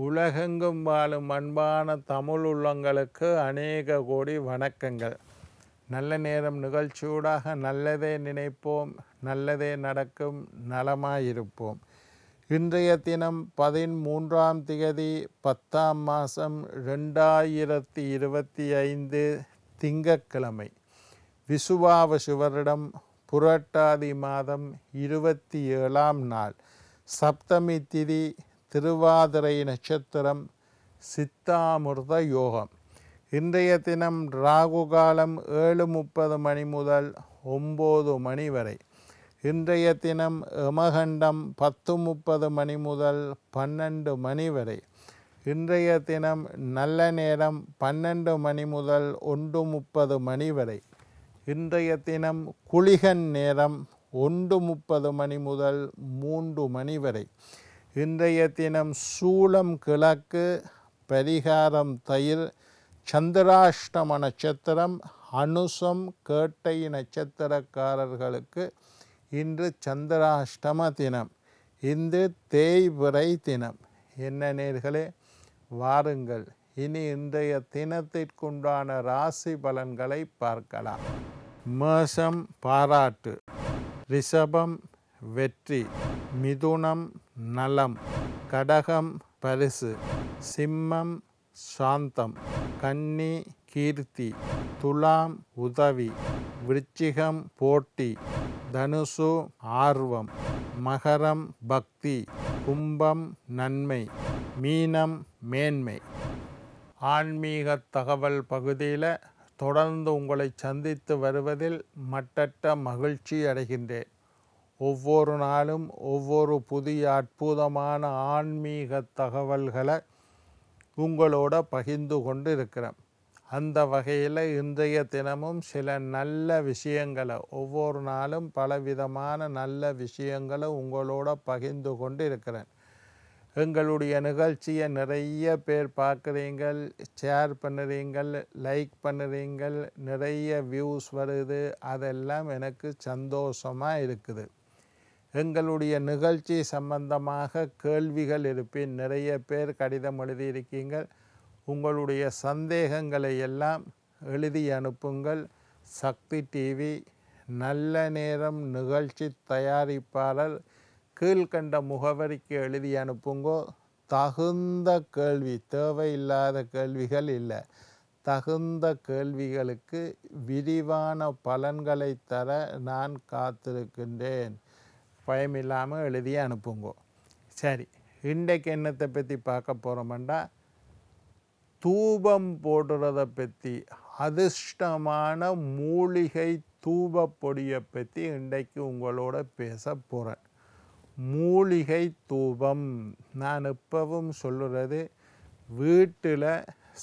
உலகெங்கும் வாழும் அன்பான தமிழ் உள்ளங்களுக்கு அநேக கோடி வணக்கங்கள். நல்ல நேரம் நிகழ்ச்சியூடாக நல்லதே நினைப்போம், நல்லதே நடக்கும், நலமாயிருப்போம். இன்றைய தினம் 13ஆம் திகதி 10ஆம் மாதம் 2025 திங்கட்கிழமை. விசுவாவசு வருடம் புரட்டாதி மாதம் 27ஆம் நாள், சப்தமி திதி, திருவாதிரை நட்சத்திரம், சித்தாமிர்த யோகம். இன்றைய தினம் ராகு காலம் 7:30 மணி முதல் 9 மணி வரை. இன்றைய தினம் யமகண்டம் 10:30 மணி முதல் 12 மணி வரை. இன்றைய தினம் நல்ல நேரம் 12 மணி முதல் 1:30 மணி வரை. இன்றைய தினம் குளிகன் நேரம் 1:30 மணி முதல் 3 மணி வரை. இன்றைய தினம் சூலம் கிழக்கு, பரிகாரம் தயிர். சந்திராஷ்டம நட்சத்திரம், அனுசம் கேட்டை நட்சத்திரக்காரர்களுக்கு இன்று சந்திராஷ்டம தினம். இன்று தேய்பிறை தினம். என்ன நேர்களே, வாருங்கள் இனி இன்றைய தினத்திற்குண்டான ராசி பலன்களை பார்க்கலாம். மேஷம் பாராட்டு, ரிஷபம் வெற்றி, மிதுனம் நலம், கடகம் பரிசு, சிம்மம் சாந்தம், கன்னி கீர்த்தி, துலாம் உதவி, விருச்சிகம் போட்டி, தனுசு ஆர்வம், மகரம் பக்தி, கும்பம் நன்மை, மீனம் மேன்மை. ஆன்மீக தகவல் பகுதியில் தொடர்ந்து உங்களை சந்தித்து வருவதில் மட்டற்ற மகிழ்ச்சி அடைகின்றேன். ஒவ்வொரு நாளும் ஒவ்வொரு புதிய அற்புதமான ஆன்மீக தகவல்களை உங்களோட பகிர்ந்து கொண்டு இருக்கிறேன். அந்த வகையில் இன்றைய தினமும் சில நல்ல விஷயங்களை, ஒவ்வொரு நாளும் பலவிதமான நல்ல விஷயங்களை உங்களோட பகிர்ந்து கொண்டு இருக்கிறேன். எங்களுடைய நிகழ்ச்சியை நிறைய பேர் பார்க்குறீங்கள், ஷேர் பண்ணுறீங்கள், லைக் பண்ணுறீங்கள், நிறைய வியூஸ் வருது. அதெல்லாம் எனக்கு சந்தோஷமாக இருக்குது. எங்களுடைய நிகழ்ச்சி சம்பந்தமாக கேள்விகள் இருப்பின் நிறைய பேர் கடிதம் எழுதியிருக்கீங்கள். உங்களுடைய சந்தேகங்களை எல்லாம் எழுதி அனுப்புங்கள். சக்தி டிவி நல்ல நேரம் நிகழ்ச்சி தயாரிப்பாளர் கீழ்கண்ட முகவரிக்கு எழுதி அனுப்புங்கோ. தகுந்த கேள்வி, தேவையில்லாத கேள்விகள் இல்லை, தகுந்த கேள்விகளுக்கு விரிவான பலன்களை தர நான் காத்திருக்கின்றேன். பயமில்லாமல் எழுதி அனுப்புங்கோ. சரி, இன்றைக்கு என்னத்தை பற்றி பார்க்க போகிறோம்னா, தூபம் போடுறதை பற்றி, அதிர்ஷ்டமான மூலிகை தூப பொடியை பற்றி இன்றைக்கு உங்களோட பேச போகிறேன். மூலிகை தூபம், நான் எப்பவும் சொல்லுறது, வீட்டில்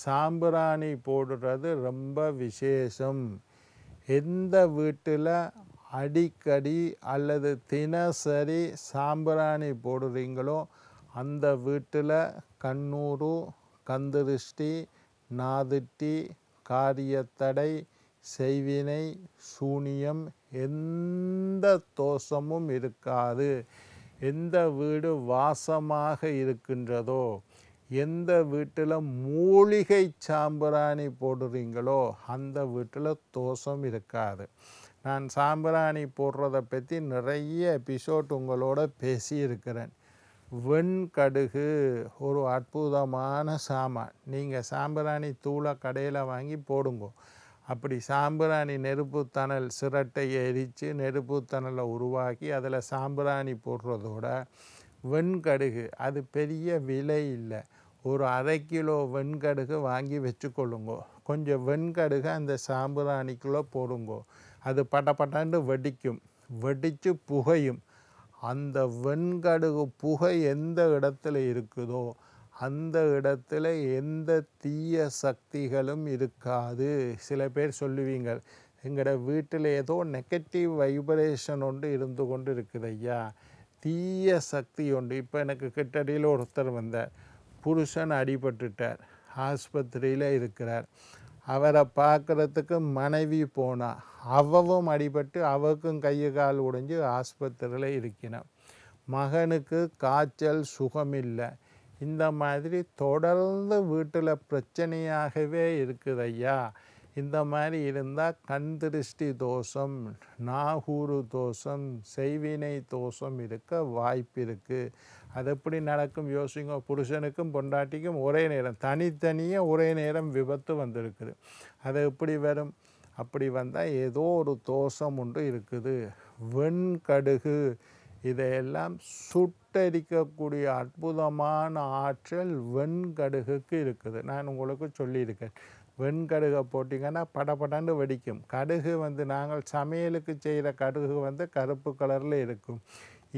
சாம்பிராணி போடுறது ரொம்ப விசேஷம். எந்த வீட்டில் அடிக்கடி அல்லது தினசரி சாம்பிராணி போடுறீங்களோ அந்த வீட்டில் கண்ணூறு, கந்திருஷ்டி, நாதிட்டி, காரியத்தடை, செய்வினை, சூனியம், எந்த தோஷமும் இருக்காது. எந்த வீடு வாசமாக இருக்கின்றதோ, எந்த வீட்டில் மூலிகை சாம்பிராணி போடுறீங்களோ அந்த வீட்டில் தோஷம் இருக்காது. நான் சாம்பிராணி போடுறதை பற்றி நிறைய எபிசோட் உங்களோட பேசியிருக்கிறேன். வெண்கடுகு ஒரு அற்புதமான சாமான். நீங்கள் சாம்பிராணி தூளை கடையில் வாங்கி போடுங்க. அப்படி சாம்பிராணி நெருப்புத்தணல் சிரட்டையை எரித்து நெருப்புத்தணலை உருவாக்கி அதில் சாம்பிராணி போடுறதோட வெண்கடுகு, அது பெரிய விலை இல்லை, ஒரு 1/2 கிலோ வெண்கடுகு வாங்கி வச்சுக்கொள்ளுங்கோ. கொஞ்சம் வெண்கடுகு அந்த சாம்பிராணிக்குள்ளே போடுங்கோ. அது பட்டப்பட்டாண்டு வெடிக்கும், வெடித்து புகையும். அந்த வெண்கடுகு புகை எந்த இடத்துல இருக்குதோ அந்த இடத்துல எந்த தீய சக்திகளும் இருக்காது. சில பேர் சொல்லுவீங்க, எங்களோட வீட்டில் ஏதோ நெகட்டிவ் வைப்ரேஷன் ஒன்று இருந்து கொண்டு இருக்குது ஐயா, தீய சக்தி ஒன்று. இப்போ எனக்கு கிட்டடியில் ஒருத்தர் வந்தார், புருஷன் அடிபட்டுட்டார், ஆஸ்பத்திரியில் இருக்கிறார். அவரை பார்க்குறதுக்கு மனைவி போனால், அவவும் அடிபட்டு அவருக்கும் கையை கால் உடைஞ்சு ஆஸ்பத்திரியில் இருக்கிறான். மகனுக்கு காய்ச்சல் சுகமில்லை. இந்த மாதிரி தொடர்ந்து வீட்டில் பிரச்சனையாகவே இருக்குது ஐயா, இந்த மாதிரி இருந்தால் கண் திருஷ்டி தோஷம், நாகூறு தோஷம், செய்வினை தோஷம் இருக்க வாய்ப்பு இருக்குது. அது எப்படி நடக்கும் யோசிங்க. புருஷனுக்கும் பொண்டாட்டிக்கும் ஒரே நேரம் தனித்தனியாக ஒரே நேரம் விபத்து வந்திருக்குது. அது எப்படி வரும்? அப்படி வந்தால் ஏதோ ஒரு தோஷம் ஒன்று இருக்குது. வெண்கடுகு இதையெல்லாம் சுட்டரிக்கக்கூடிய அற்புதமான ஆற்றல் வெண்கடுகுக்கு இருக்குது. நான் உங்களுக்கு சொல்லியிருக்கேன். வெண்கடுகை போட்டிங்கன்னா படபடன்னு வெடிக்கும். கடுகு நாங்கள் சமையலுக்கு செய்கிற கடுகு கருப்பு கலரில் இருக்கும்.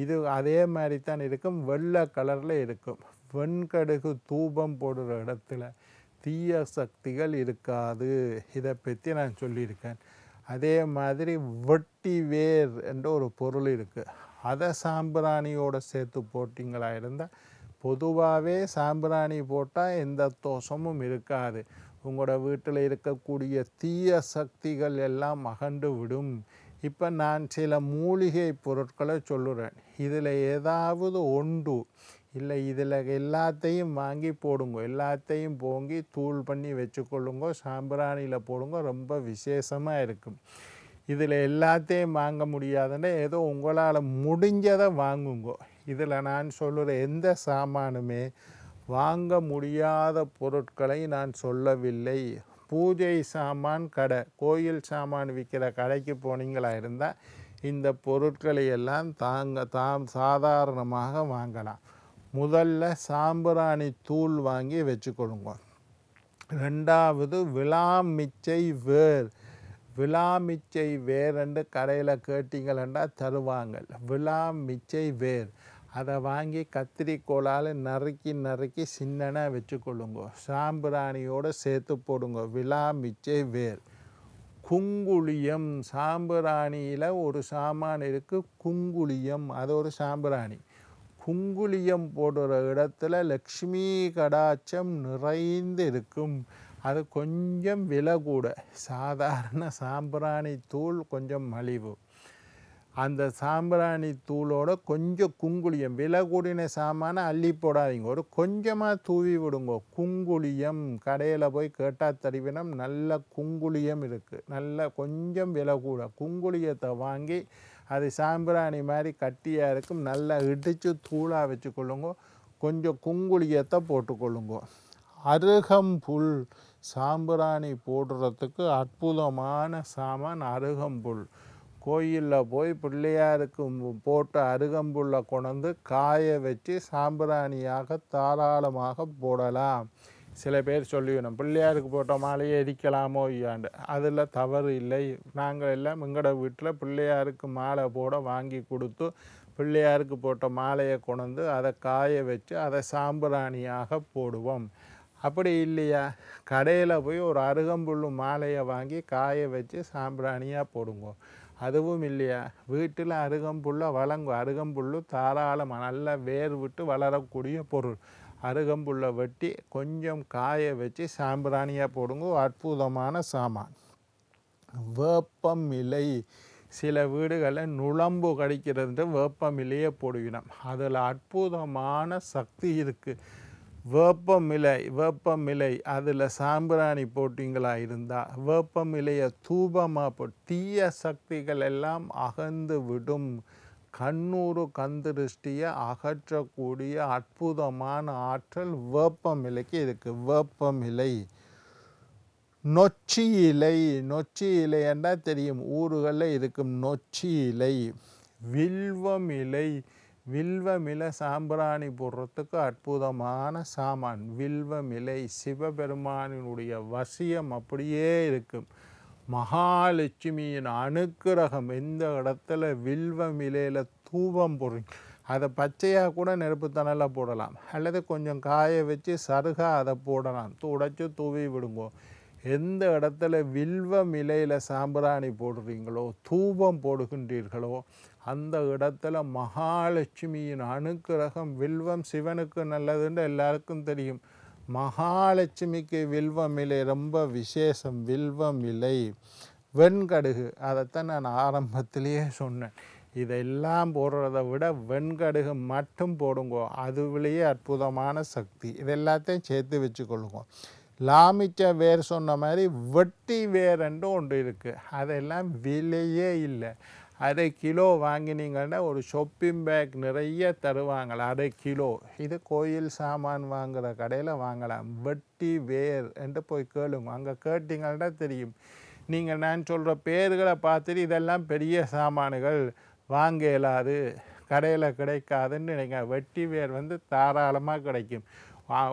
இது அதே மாதிரி தான் இருக்கும், வெள்ளை கலரில் இருக்கும். வெண்கடுகு தூபம் போடுற இடத்துல தீய சக்திகள் இருக்காது. இதை பற்றி நான் சொல்லியிருக்கேன். அதே மாதிரி வெட்டி வேர் என்ற ஒரு பொருள் இருக்குது. அதை சாம்பிராணியோடு சேர்த்து போட்டிங்களா இருந்தால், பொதுவாகவே சாம்பிராணி போட்டால் எந்த தோஷமும் இருக்காது. உங்களோட வீட்டில் இருக்கக்கூடிய தீய சக்திகள் எல்லாம் அகன்று விடும். இப்போ நான் சில மூலிகை பொருட்களை சொல்லுறேன். இதில் ஏதாவது ஒன்று இல்லை, இதில் எல்லாத்தையும் வாங்கி போடுங்க, எல்லாத்தையும் போங்கி தூள் பண்ணி வச்சுக்கொள்ளுங்க, சாம்பிராணியில் போடுங்க, ரொம்ப விசேஷமாக இருக்கும். இதில் எல்லாத்தையும் வாங்க முடியாதுன்னா ஏதோ உங்களால் முடிஞ்சதை வாங்குங்க. இதில் நான் சொல்லுற எந்த சாமானுமே வாங்க முடியாத பொருட்களை நான் சொல்லவில்லை. பூஜை சாமான் கடை, கோயில் சாமான் விற்கிற கடைக்கு போனீங்களா இருந்தால் இந்த பொருட்களை எல்லாம் தாம் சாதாரணமாக வாங்கலாம். முதல்ல சாம்பிராணி தூள் வாங்கி வச்சுக்கொள்ளுங்க. ரெண்டாவது விளாமிச்சை வேர். விளாமிச்சை வேர்ன்னு கடையில் கேட்டிங்களா தருவாங்க. விளாமிச்சை வேர் அதை வாங்கி கத்திரிக்கோளால் நறுக்கி சின்னனா வச்சுக்கொள்ளுங்க. சாம்பிராணியோடு சேர்த்து போடுங்க. விளாமிச்சை வேர். குங்குளியம், சாம்பிராணியில் ஒரு சாமான் இருக்குது குங்குளியம், அது ஒரு சாம்பிராணி. குங்குளியம் போடுற இடத்துல லக்ஷ்மி கடாட்சம் நிறைந்து இருக்கும். அது கொஞ்சம் விலை கூட. சாதாரண சாம்பிராணி தூள் கொஞ்சம் மலிவு. அந்த சாம்பிராணி தூளோட கொஞ்சம் குங்குளியம், விலை கூடின சாமான அள்ளி போடாதீங்க, ஒரு கொஞ்சமாக தூவி விடுங்க. குங்குளியம் கடையில் போய் கேட்டால் தருவினம். நல்ல குங்குளியம் இருக்குது, நல்ல கொஞ்சம் விலை கூட. குங்குளியத்தை வாங்கி அது சாம்பிராணி மாதிரி கட்டியாக இருக்கும், நல்லா இடித்து தூளாக வச்சுக்கொள்ளுங்க. கொஞ்சம் குங்குளியத்தை போட்டுக்கொள்ளுங்க. அருகம்புல் சாம்பிராணி போடுறதுக்கு அற்புதமான சாமான் அருகம்புல். கோயிலில் போய் பிள்ளையாருக்கு போட்டு அருகம்புல்லை கொண்டு காய வச்சு சாம்பிராணியாக தாராளமாக போடலாம். சில பேர் சொல்லிவிடும் பிள்ளையாருக்கு போட்ட மாலையை எரிக்கலாமோ ஐயாண்டு. அதில் தவறு இல்லை. நாங்கள் எல்லாம் எங்களோட வீட்டில் பிள்ளையாருக்கு மாலை போட வாங்கி கொடுத்து பிள்ளையாருக்கு போட்ட மாலையை கொண்டு அதை காய வச்சு அதை சாம்பிராணியாக போடுவோம். அப்படி இல்லையா, கடையில் போய் ஒரு அருகம்புல் மாலையை வாங்கி காய வச்சு சாம்பிராணியாக போடுங்க. அதுவும் இல்லையா, வீட்டில் அருகம்புல்லை வளங்க. அருகம்புல் தாராளமாக நல்லா வேர் விட்டு வளரக்கூடிய பொருள். அருகம்புல்லை வெட்டி கொஞ்சம் காய வச்சு சாம்பிராணியாக போடுங்க. அற்புதமான சாமான். வேப்பம் இலை. சில வீடுகளில் நுழம்பு கடிக்கிறது வேப்பமிலையை போடுவினோம். அதில் அற்புதமான சக்தி இருக்குது. வேப்பமிலை அதில் சாம்பிராணி போட்டிங்களா இருந்தால் வேப்பமிலையை தூபமாக போட்டு தீய சக்திகள் எல்லாம் அகன்று விடும். கண்ணூறு கந்திருஷ்டியை அகற்றக்கூடிய அற்புதமான ஆற்றல் வேப்பமிலைக்கு இருக்குது. வேப்பமிலை. நொச்சி இலை. நொச்சி இலை என்றால் தெரியும், ஊர்களில் இருக்கும் நொச்சி இலை. வில்வம் இலை. வில்வமிலை சாம்பிராணி போடுறதுக்கு அற்புதமான சாமான். வில்வமிலை சிவபெருமானினுடைய வசியம் அப்படியே இருக்கும். மகாலட்சுமியின் அனுக்கிரகம். எந்த இடத்துல வில்வமிலையில் தூபம் போடுறீங்க, அதை பச்சையாக கூட நெருப்பு தணலில் போடலாம், அல்லது கொஞ்சம் காய வச்சு சருகா அதை போடலாம். உடைச்சி தூவி விடுங்கோ. எந்த இடத்துல வில்வம் இலையில் சாம்பிராணி போடுறீங்களோ, தூபம் போடுகின்றீர்களோ, அந்த இடத்துல மகாலட்சுமியின் அனுக்கிரகம். வில்வம் சிவனுக்கு நல்லதுன்னு எல்லாருக்கும் தெரியும். மகாலட்சுமிக்கு வில்வம் இலை ரொம்ப விசேஷம். வில்வம் இலை. வெண்கடுகு, அதைத்தான் நான் ஆரம்பத்திலேயே சொன்னேன். இதெல்லாம் போடுறத விட வெண்கடுகு மட்டும் போடுங்கோ, அதுவிலேயே அற்புதமான சக்தி. இது எல்லாத்தையும் சேர்த்து வச்சுக்கொள்ளுங்க. லாமிச்ச வேர் சொன்ன மாதிரி வெட்டி வேர்ன்னு ஒன்று இருக்குது, அதெல்லாம் விலையே இல்லை. அரை கிலோ வாங்கினீங்கன்னா ஒரு ஷாப்பிங் பேக் நிறைய தருவாங்களா, அரை கிலோ. இது கோயில் சாமான் வாங்குகிற கடையில் வாங்கலாம். வெட்டி வேர் என்று போய் கேளுங்க, அங்கே கேட்டிங்கன்னா தெரியும். நீங்கள் நான் சொல்கிற பேர்களை பார்த்துட்டு இதெல்லாம் பெரிய சாமான்கள் வாங்க இயலாது, கடையில் கிடைக்காதுன்னு நினைங்க. வெட்டி வேர் தாராளமாக கிடைக்கும்.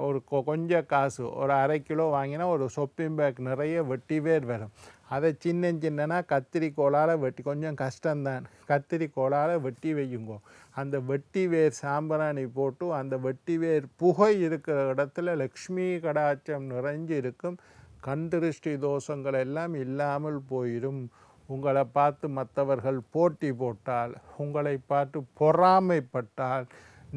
ஒரு கொஞ்சம் காசு, ஒரு அரை கிலோ வாங்கினா ஒரு ஷாப்பிங் பேக் நிறைய வெட்டி வேர் வரும். அதை சின்ன சின்னனா கத்திரிக்கோளால் வெட்டி, கொஞ்சம் கஷ்டம்தான், கத்திரிக்கோளால் வெட்டி வையுங்கோ. அந்த வெட்டி வேர் சாம்பிராணி போட்டு அந்த வெட்டி வேர் புகை இருக்கிற இடத்துல லக்ஷ்மி கடாட்சம் நிறைஞ்சு இருக்கும். கண் திருஷ்டி தோஷங்கள் எல்லாம் இல்லாமல் போயிடும். உங்களை பார்த்து மற்றவர்கள் போட்டி போட்டால், உங்களை பார்த்து பொறாமைப்பட்டால்,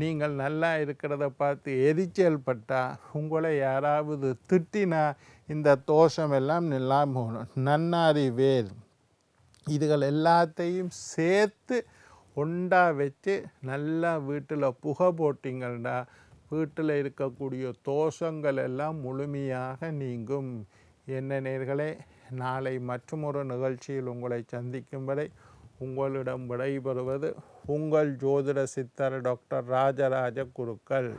நீங்கள் நல்லா இருக்கிறத பார்த்து எரிச்சல் பட்டால், உங்களை யாராவது திட்டினா இந்த தோஷம் எல்லாம் இல்லாமல் போகணும். நன்னாரி வேர் இதுகள் எல்லாத்தையும் சேர்த்து ஒண்டா வச்சு நல்லா வீட்டில் புகை போட்டிங்கன்னா வீட்டில் இருக்கக்கூடிய தோஷங்கள் எல்லாம் முழுமையாக நீங்கும். என்ன நேயர்களே, நாளை மற்றுமொரு நிகழ்ச்சியில் உங்களை சந்திக்கும் வரை உங்களிடம் விடைபெறுவது உங்கள் ஜோதிட சித்தர் டாக்டர் ராஜராஜ குருக்கள்.